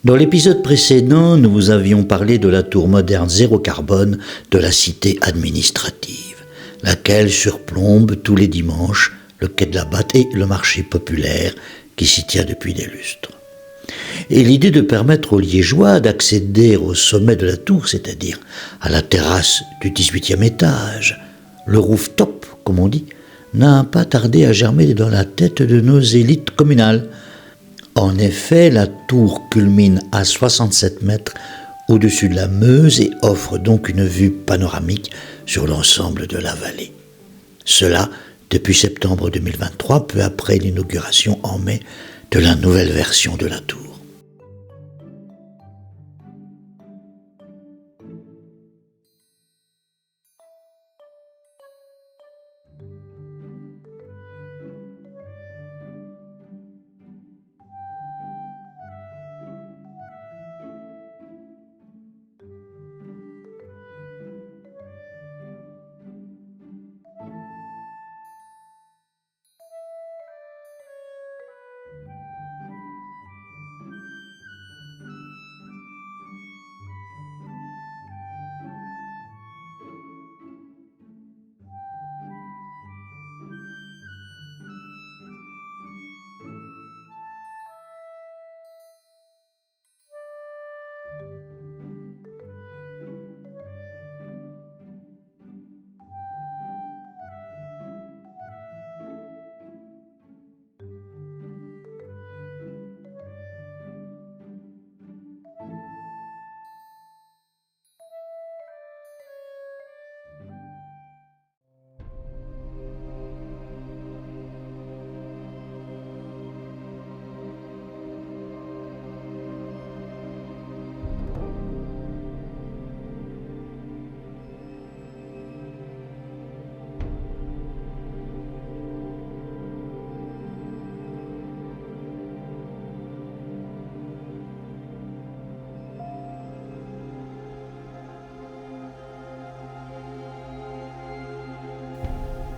Dans l'épisode précédent, nous vous avions parlé de la tour moderne zéro carbone de la cité administrative, laquelle surplombe tous les dimanches le quai de la Batte et le marché populaire qui s'y tient depuis des lustres. Et l'idée de permettre aux Liégeois d'accéder au sommet de la tour, c'est-à-dire à la terrasse du 18e étage, le rooftop, comme on dit, n'a pas tardé à germer dans la tête de nos élites communales. En effet, la tour culmine à 67 mètres au-dessus de la Meuse et offre donc une vue panoramique sur l'ensemble de la vallée. Cela depuis septembre 2023, peu après l'inauguration en mai de la nouvelle version de la tour.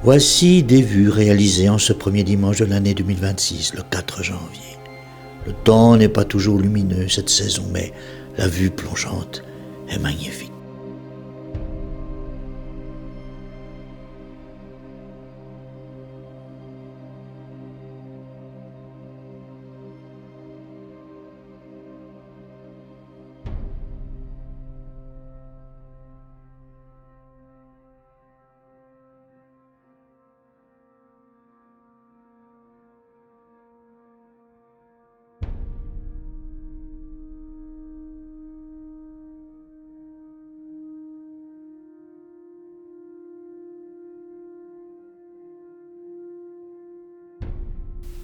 Voici des vues réalisées en ce premier dimanche de l'année 2026, le 4 janvier. Le temps n'est pas toujours lumineux cette saison, mais la vue plongeante est magnifique.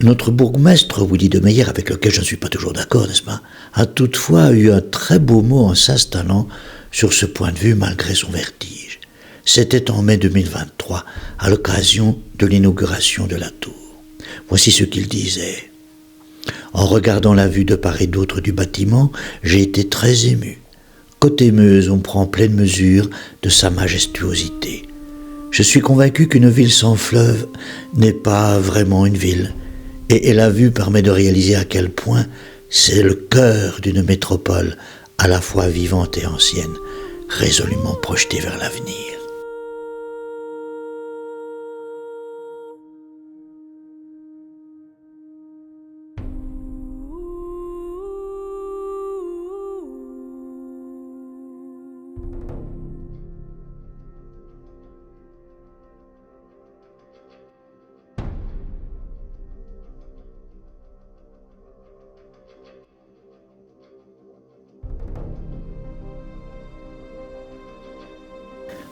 Notre bourgmestre, Willy de Meyer, avec lequel je ne suis pas toujours d'accord, n'est-ce pas, a toutefois eu un très beau mot en s'installant sur ce point de vue malgré son vertige. C'était en mai 2023, à l'occasion de l'inauguration de la tour. Voici ce qu'il disait. « En regardant la vue de part et d'autre du bâtiment, j'ai été très ému. Côté Meuse, on prend pleine mesure de sa majestuosité. Je suis convaincu qu'une ville sans fleuve n'est pas vraiment une ville. Et la vue permet de réaliser à quel point c'est le cœur d'une métropole à la fois vivante et ancienne, résolument projetée vers l'avenir. »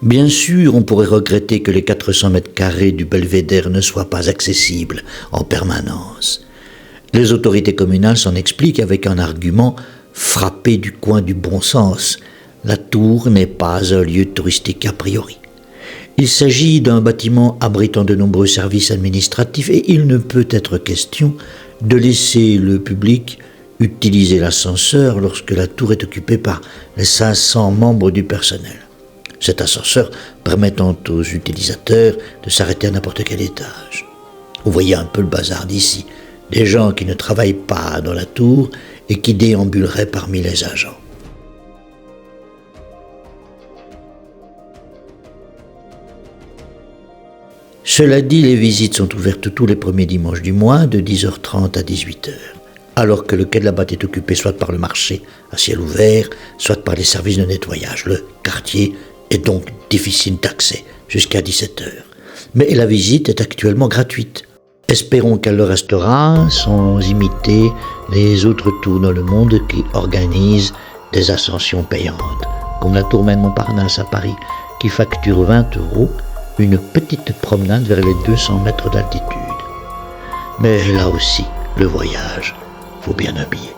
Bien sûr, on pourrait regretter que les 400 mètres carrés du belvédère ne soient pas accessibles en permanence. Les autorités communales s'en expliquent avec un argument frappé du coin du bon sens. La tour n'est pas un lieu touristique a priori. Il s'agit d'un bâtiment abritant de nombreux services administratifs et il ne peut être question de laisser le public utiliser l'ascenseur lorsque la tour est occupée par les 500 membres du personnel. Cet ascenseur permettant aux utilisateurs de s'arrêter à n'importe quel étage. Vous voyez un peu le bazar d'ici. Des gens qui ne travaillent pas dans la tour et qui déambulerait parmi les agents. Cela dit, les visites sont ouvertes tous les premiers dimanches du mois, de 10h30 à 18h, alors que le quai de la Batte est occupé soit par le marché à ciel ouvert, soit par les services de nettoyage. Le quartier est donc difficile d'accès jusqu'à 17h. Mais la visite est actuellement gratuite. Espérons qu'elle le restera sans imiter les autres tours dans le monde qui organisent des ascensions payantes, comme la Tour Montparnasse à Paris, qui facture 20 € une petite promenade vers les 200 mètres d'altitude. Mais là aussi, le voyage, faut bien habiller.